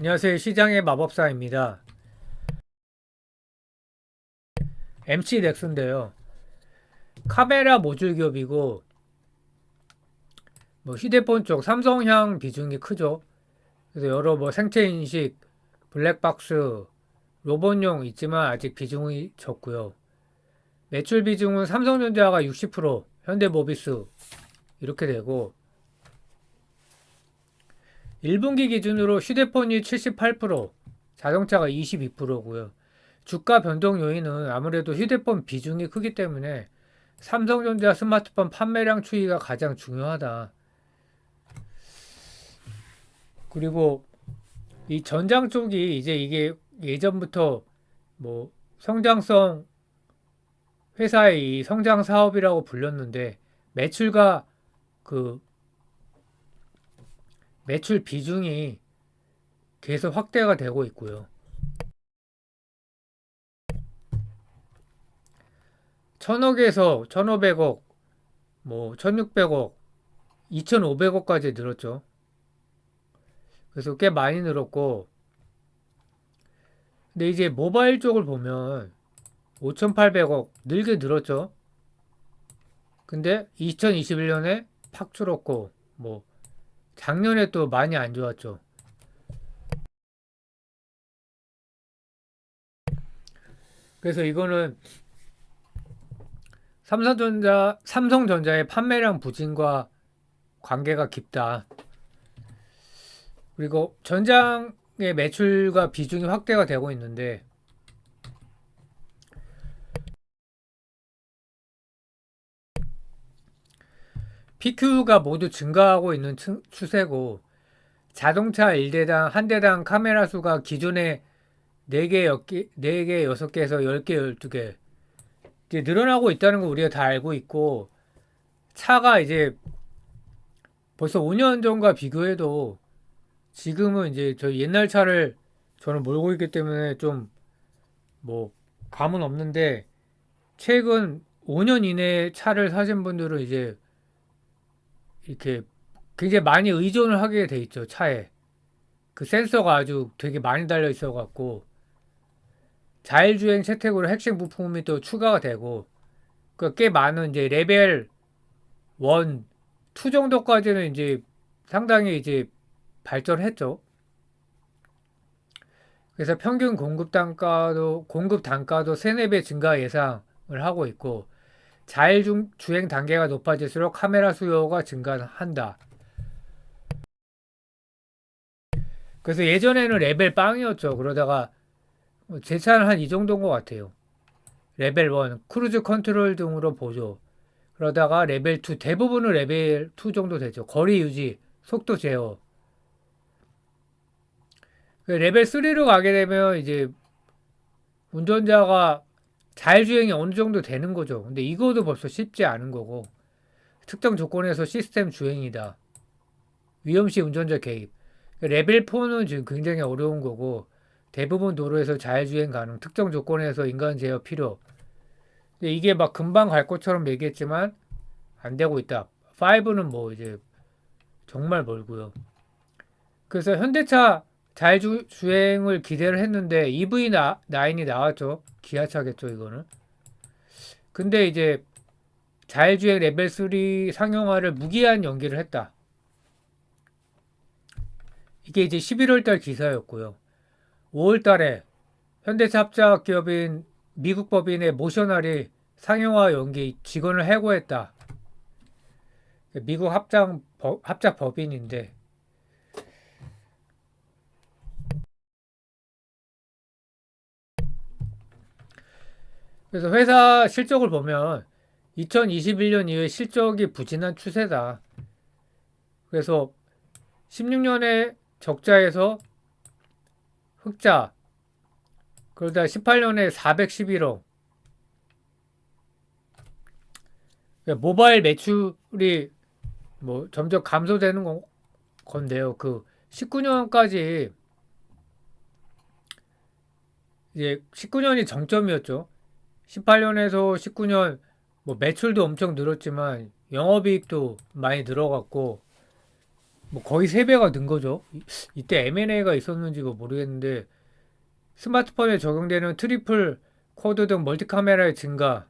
안녕하세요. 시장의 마법사입니다. MC 넥슨인데요. 카메라 모듈 기업이고 휴대폰 쪽 삼성향 비중이 크죠. 그래서 여러 생체 인식, 블랙박스, 로봇용 있지만 아직 비중이 적고요. 매출 비중은 삼성전자가 60%, 현대모비스 이렇게 되고 1분기 기준으로 휴대폰이 78%, 자동차가 22%고요. 주가 변동 요인은 아무래도 휴대폰 비중이 크기 때문에 삼성전자 스마트폰 판매량 추이가 가장 중요하다. 그리고 이 전장 쪽이 이제 이게 예전부터 성장성 회사의 이 성장 사업이라고 불렸는데 매출과 그 매출 비중이 계속 확대가 되고 있고요. 1000억에서 1500억, 1600억, 2500억까지 늘었죠. 그래서 꽤 많이 늘었고, 근데 이제 모바일 쪽을 보면 5800억 늘게 늘었죠. 근데 2021년에 팍 줄었고, 작년에 또 많이 안 좋았죠. 그래서 이거는 삼성전자의 판매량 부진과 관계가 깊다. 그리고 전장의 매출과 비중이 확대가 되고 있는데, PQ가 모두 증가하고 있는 추세고, 자동차 1대당, 한 대당 카메라 수가 기존에 4개, 6개에서 10개, 12개 이제 늘어나고 있다는 거 우리가 다 알고 있고, 차가 이제 벌써 5년 전과 비교해도 지금은 이제 저희 옛날 차를 저는 몰고 있기 때문에 좀 감은 없는데, 최근 5년 이내에 차를 사신 분들은 이제 이렇게 굉장히 많이 의존을 하게 돼 있죠, 차에. 그 센서가 아주 되게 많이 달려 있어 갖고 자율주행 채택으로 핵심 부품이 또 추가가 되고 꽤 많은 이제 레벨 1, 2 정도까지는 이제 상당히 이제 발전했죠. 그래서 평균 공급 단가도 3, 4배 증가 예상을 하고 있고 자율주행 단계가 높아질수록 카메라 수요가 증가한다. 그래서 예전에는 레벨 빵이었죠. 그러다가 제 차는 한 이 정도인 것 같아요. 레벨 1, 크루즈 컨트롤 등으로 보조. 그러다가 레벨 2, 대부분은 레벨 2 정도 되죠. 거리 유지, 속도 제어. 레벨 3로 가게 되면 이제 운전자가 자율주행이 어느 정도 되는 거죠. 근데 이거도 벌써 쉽지 않은 거고. 특정 조건에서 시스템 주행이다. 위험시 운전자 개입. 레벨 4는 지금 굉장히 어려운 거고, 대부분 도로에서 자율주행 가능, 특정 조건에서 인간 제어 필요. 근데 이게 막 금방 갈 것처럼 얘기했지만, 안 되고 있다. 5는 이제 정말 멀고요. 그래서 현대차 자율주행을 기대를 했는데 EV9이 나왔죠. 기아차겠죠, 이거는. 근데 이제 자율주행 레벨 3 상용화를 무기한 연기를 했다. 이게 이제 11월 달 기사였고요. 5월 달에 현대차 합작 기업인 미국 법인의 모셔널이 상용화 연기 직원을 해고했다. 미국 합작 법인인데 그래서 회사 실적을 보면 2021년 이후에 실적이 부진한 추세다. 그래서 16년에 적자에서 흑자, 그러다 18년에 411억. 모바일 매출이 점점 감소되는 건데요. 그 19년까지 이제 19년이 정점이었죠. 18년에서 19년 매출도 엄청 늘었지만 영업이익도 많이 늘어갔고 뭐 거의 3배가 는 거죠. 이때 M&A가 있었는지 뭐 모르겠는데 스마트폰에 적용되는 트리플 쿼드 등 멀티 카메라의 증가,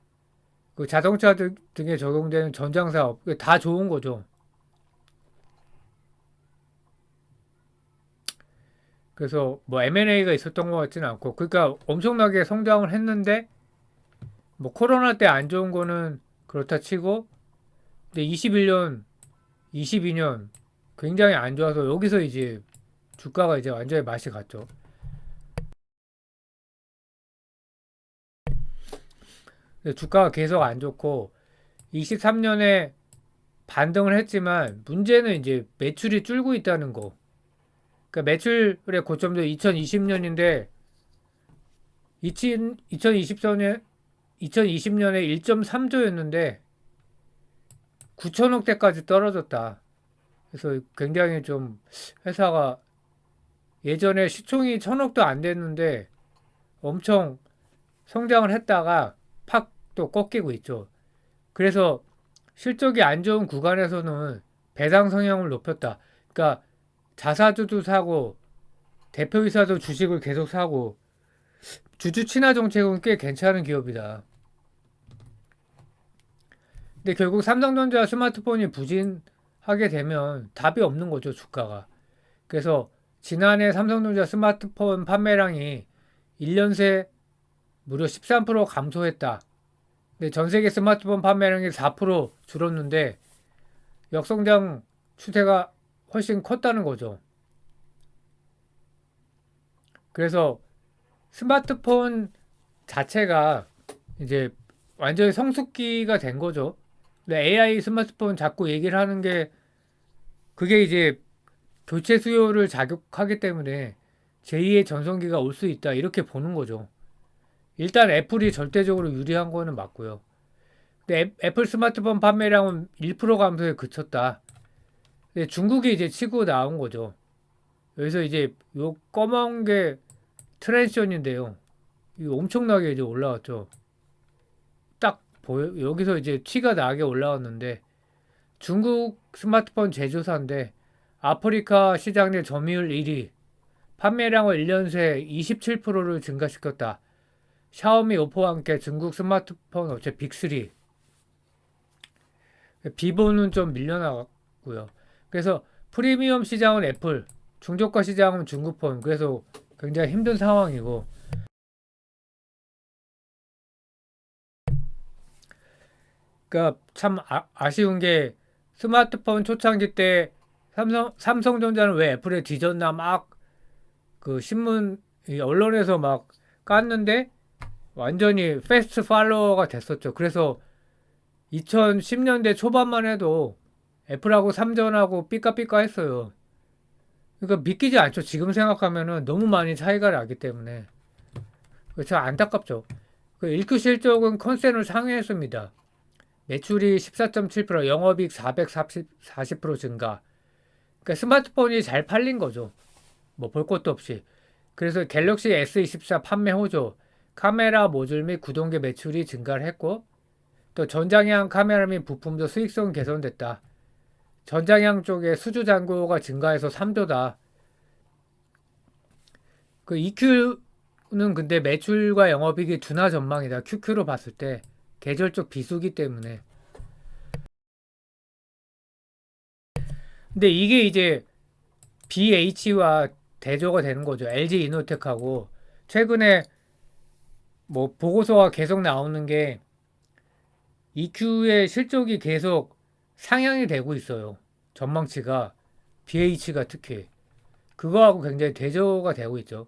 그 자동차 등에 적용되는 전장 사업 다 좋은 거죠. 그래서 뭐 M&A가 있었던 것 같지는 않고 그러니까 엄청나게 성장을 했는데 뭐 코로나 때 안 좋은 거는 그렇다 치고 근데 21년, 22년 굉장히 안 좋아서 여기서 이제 주가가 이제 완전히 맛이 갔죠. 주가가 계속 안 좋고 23년에 반등을 했지만 문제는 이제 매출이 줄고 있다는 거. 그러니까 매출의 고점도 2020년인데 2020년에 2020년에 1.3조였는데 9천억대까지 떨어졌다. 그래서 굉장히 좀 회사가 예전에 시총이 1,000억도 안 됐는데 엄청 성장을 했다가 팍 또 꺾이고 있죠. 그래서 실적이 안 좋은 구간에서는 배당 성향을 높였다. 그러니까 자사주도 사고 대표이사도 주식을 계속 사고 주주 친화 정책은 꽤 괜찮은 기업이다. 근데 결국 삼성전자 스마트폰이 부진하게 되면 답이 없는 거죠, 주가가. 그래서 지난해 삼성전자 스마트폰 판매량이 1년 새 무려 13% 감소했다. 근데 전 세계 스마트폰 판매량이 4% 줄었는데 역성장 추세가 훨씬 컸다는 거죠. 그래서 스마트폰 자체가 이제 완전히 성숙기가 된 거죠. 근데 AI 스마트폰 자꾸 얘기를 하는 게 그게 이제 교체 수요를 자극하기 때문에 제2의 전성기가 올 수 있다 이렇게 보는 거죠. 일단 애플이 절대적으로 유리한 거는 맞고요. 근데 애플 스마트폰 판매량은 1% 감소에 그쳤다. 근데 중국이 이제 치고 나온 거죠. 여기서 이제 요 검은 게 트랜시션인데요. 이거 엄청나게 이제 올라왔죠. 딱 보여 여기서 이제 티가 나게 올라왔는데 중국 스마트폰 제조사인데 아프리카 시장 내 점유율 1위, 판매량을 1년 새 27%를 증가시켰다. 샤오미, 오포와 함께 중국 스마트폰 업체 빅3. 비보는 좀 밀려나갔고요. 그래서 프리미엄 시장은 애플, 중저가 시장은 중국폰. 그래서 굉장히 힘든 상황이고. 그러니까 참 아쉬운 게 스마트폰 초창기 때 삼성전자는 왜 애플에 뒤졌나 막 그 신문 언론에서 막 깠는데 완전히 패스트 팔로워가 됐었죠. 그래서 2010년대 초반만 해도 애플하고 삼전하고 삐까삐까 했어요. 그러니까 믿기지 않죠. 지금 생각하면은 너무 많이 차이가 나기 때문에. 그래서 안타깝죠. 그 1큐 실적은 컨센을 상회했습니다. 매출이 14.7%, 영업이익 440% 증가. 그러니까 스마트폰이 잘 팔린 거죠. 뭐 볼 것도 없이. 그래서 갤럭시 S24 판매 호조, 카메라 모듈 및 구동계 매출이 증가를 했고 또 전장형 카메라 및 부품도 수익성 개선됐다. 전장형 쪽에 수주 잔고가 증가해서 3조다. 그 EQ는 근데 매출과 영업이익이 둔화 전망이다. QQ로 봤을 때 계절적 비수기 때문에. 근데 이게 이제 BH와 대조가 되는 거죠. LG 이노텍하고 최근에 뭐 보고서가 계속 나오는 게 EQ의 실적이 계속 상향이 되고 있어요. 전망치가 BH가 특히 그거하고 굉장히 대조가 되고 있죠.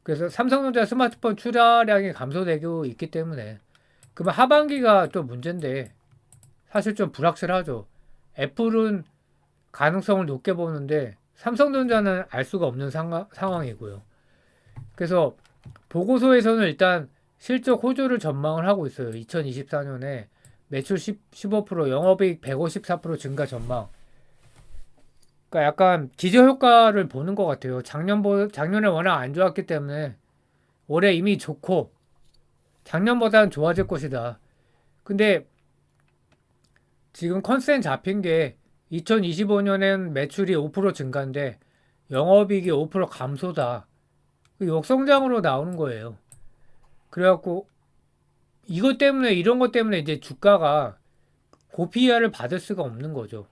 그래서 삼성전자 스마트폰 출하량이 감소되고 있기 때문에 그러면 하반기가 또 문제인데 사실 좀 불확실하죠. 애플은 가능성을 높게 보는데 삼성전자는 알 수가 없는 상황이고요. 그래서 보고서에서는 일단 실적 호조를 전망을 하고 있어요. 2024년에 매출 15%, 영업이익 154% 증가 전망. 그러니까 약간 기저효과를 보는 것 같아요. 작년에 워낙 안 좋았기 때문에 올해 이미 좋고 작년보다는 좋아질 것이다. 근데 지금 컨센 잡힌 게 2025년엔 매출이 5% 증가인데 영업이익이 5% 감소다. 그 역성장으로 나오는 거예요. 그래갖고 이것 때문에 이런 것 때문에 이제 주가가 고PER을 받을 수가 없는 거죠.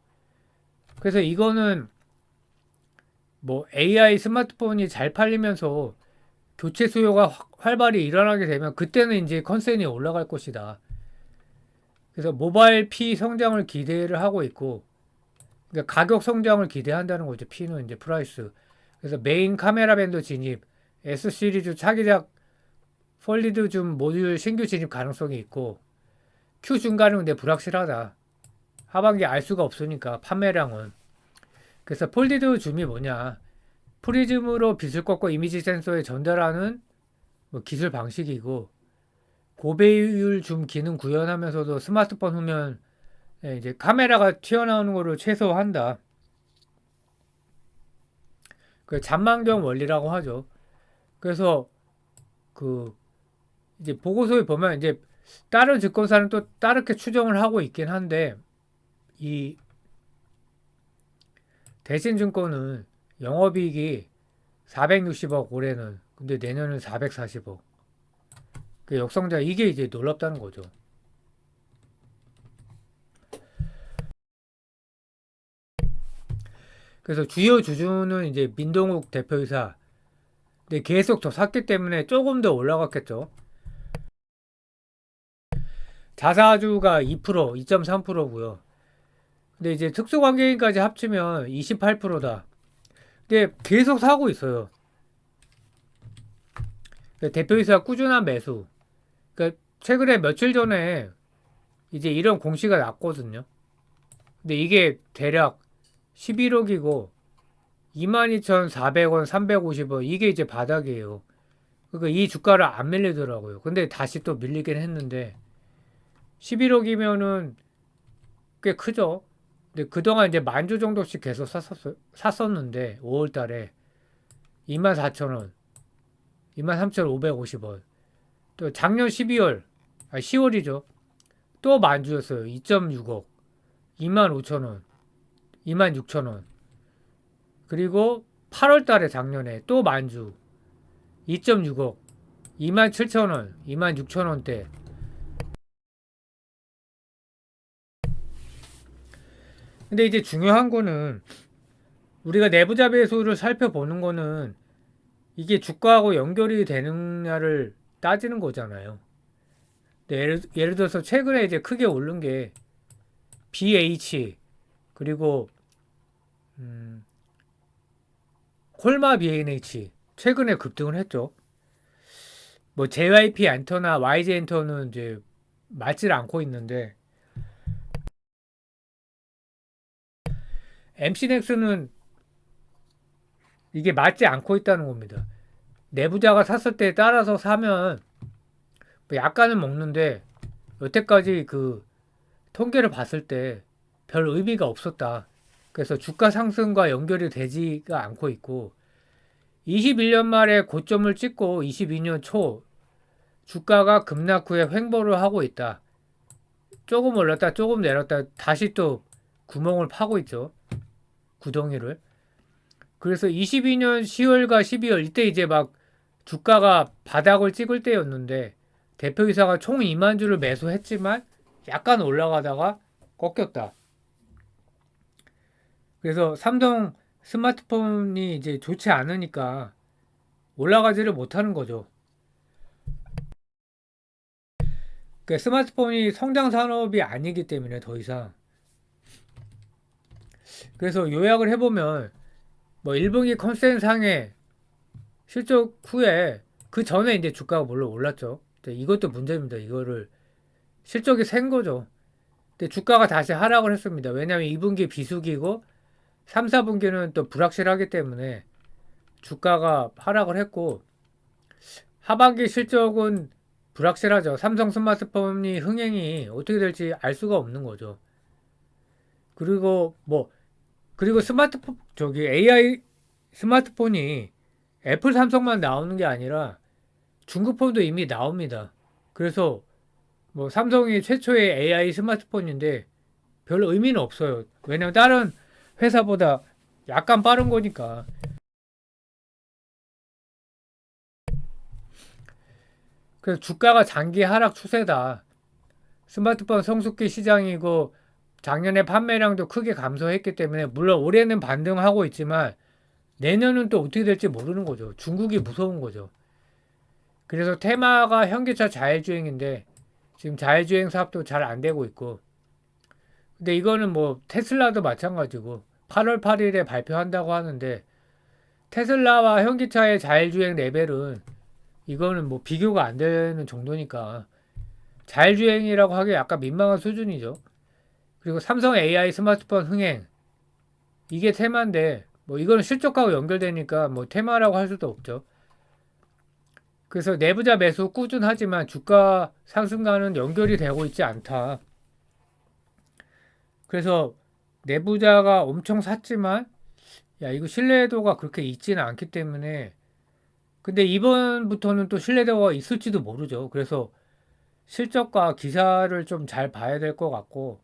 그래서 이거는 뭐 AI 스마트폰이 잘 팔리면서 교체 수요가 활발히 일어나게 되면 그때는 이제 컨센이 올라갈 것이다. 그래서 모바일 P 성장을 기대를 하고 있고, 그러니까 가격 성장을 기대한다는 거죠. P는 이제 프라이스. 그래서 메인 카메라 밴드 진입, S 시리즈 차기작 폴리드 줌 모듈 신규 진입 가능성이 있고, Q 중간은 근데 불확실하다. 하반기 알 수가 없으니까 판매량은. 그래서 폴리드 줌이 뭐냐? 프리즘으로 빛을 꺾고 이미지 센서에 전달하는 뭐 기술 방식이고, 고배율 줌 기능 구현하면서도 스마트폰 후면 이제 카메라가 튀어나오는 거를 최소화한다. 그 잔망경 원리라고 하죠. 그래서 그 이제 보고서에 보면 이제 다른 증권사는 또 다르게 추정을 하고 있긴 한데, 이 대신증권은 영업이익이 460억 올해는, 근데 내년은 440억. 그 역성장, 이게 이제 놀랍다는 거죠. 그래서 주요 주주는 이제 민동욱 대표이사. 근데 계속 더 샀기 때문에 조금 더 올라갔겠죠. 자사주가 2%, 2.3%고요. 근데 이제 특수관계인까지 합치면 28%다. 근데 계속 사고 있어요. 대표이사 꾸준한 매수. 그러니까 최근에 며칠 전에 이제 이런 공시가 났거든요. 근데 이게 대략 11억이고 22,400원, 350원 이게 이제 바닥이에요. 그러니까 이 주가를 안 밀리더라고요. 근데 다시 또 밀리긴 했는데 11억이면은 꽤 크죠. 근데 그동안 이제 만주 정도씩 계속 샀었는데 5월 달에 24,000원, 23,550원. 또 작년 12월, 10월이죠. 또 만주였어요. 2.6억, 25,000원, 26,000원. 그리고 8월 달에 작년에 또 만주 2.6억, 27,000원, 26,000원대. 근데 이제 중요한 거는 우리가 내부자 배수를 살펴보는 거는 이게 주가하고 연결이 되느냐를 따지는 거잖아요. 예를 들어서 최근에 이제 크게 오른 게 BH 그리고 콜마 BNH 최근에 급등을 했죠. 뭐 JYP 엔터나 YG 엔터는 이제 맞질 않고 있는데 MC넥스는 이게 맞지 않고 있다는 겁니다. 내부자가 샀을 때 따라서 사면 뭐 약간은 먹는데 여태까지 그 통계를 봤을 때 별 의미가 없었다. 그래서 주가 상승과 연결이 되지가 않고 있고 21년 말에 고점을 찍고 22년 초 주가가 급락 후에 횡보를 하고 있다. 조금 올랐다 조금 내렸다 다시 또 구멍을 파고 있죠. 구덩이를. 그래서 22년 10월과 12월 이때 이제 막 주가가 바닥을 찍을 때였는데 대표이사가 총 2만 주를 매수했지만 약간 올라가다가 꺾였다. 그래서 삼성 스마트폰이 이제 좋지 않으니까 올라가지를 못하는 거죠. 그러니까 스마트폰이 성장 산업이 아니기 때문에 더 이상. 그래서 요약을 해보면 뭐 1분기 컨센상에 실적 후에 그 전에 이제 주가가 물론 올랐죠. 이것도 문제입니다. 이거를 실적이 센 거죠. 근데 주가가 다시 하락을 했습니다. 왜냐하면 2분기 비수기고 3, 4분기는 또 불확실하기 때문에 주가가 하락을 했고 하반기 실적은 불확실하죠. 삼성 스마트폰이 흥행이 어떻게 될지 알 수가 없는 거죠. 그리고 그리고 스마트폰 저기 AI 스마트폰이 애플 삼성만 나오는 게 아니라 중국폰도 이미 나옵니다. 그래서 뭐 삼성이 최초의 AI 스마트폰인데 별로 의미는 없어요. 왜냐면 다른 회사보다 약간 빠른 거니까. 그래서 주가가 장기 하락 추세다. 스마트폰 성숙기 시장이고 작년에 판매량도 크게 감소했기 때문에 물론 올해는 반등하고 있지만 내년은 또 어떻게 될지 모르는 거죠. 중국이 무서운 거죠. 그래서 테마가 현기차 자율주행인데 지금 자율주행 사업도 잘 안 되고 있고 근데 이거는 뭐 테슬라도 마찬가지고 8월 8일에 발표한다고 하는데 테슬라와 현기차의 자율주행 레벨은 이거는 뭐 비교가 안 되는 정도니까 자율주행이라고 하기 약간 민망한 수준이죠. 그리고 삼성 AI 스마트폰 흥행 이게 테마인데 뭐 이거는 실적하고 연결되니까 뭐 테마라고 할 수도 없죠. 그래서 내부자 매수 꾸준하지만 주가 상승과는 연결이 되고 있지 않다. 그래서 내부자가 엄청 샀지만 야 이거 신뢰도가 그렇게 있지는 않기 때문에 근데 이번부터는 또 신뢰도가 있을지도 모르죠. 그래서 실적과 기사를 좀 잘 봐야 될 것 같고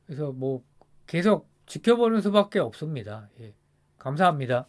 그래서 뭐 계속 지켜보는 수밖에 없습니다. 예. 감사합니다.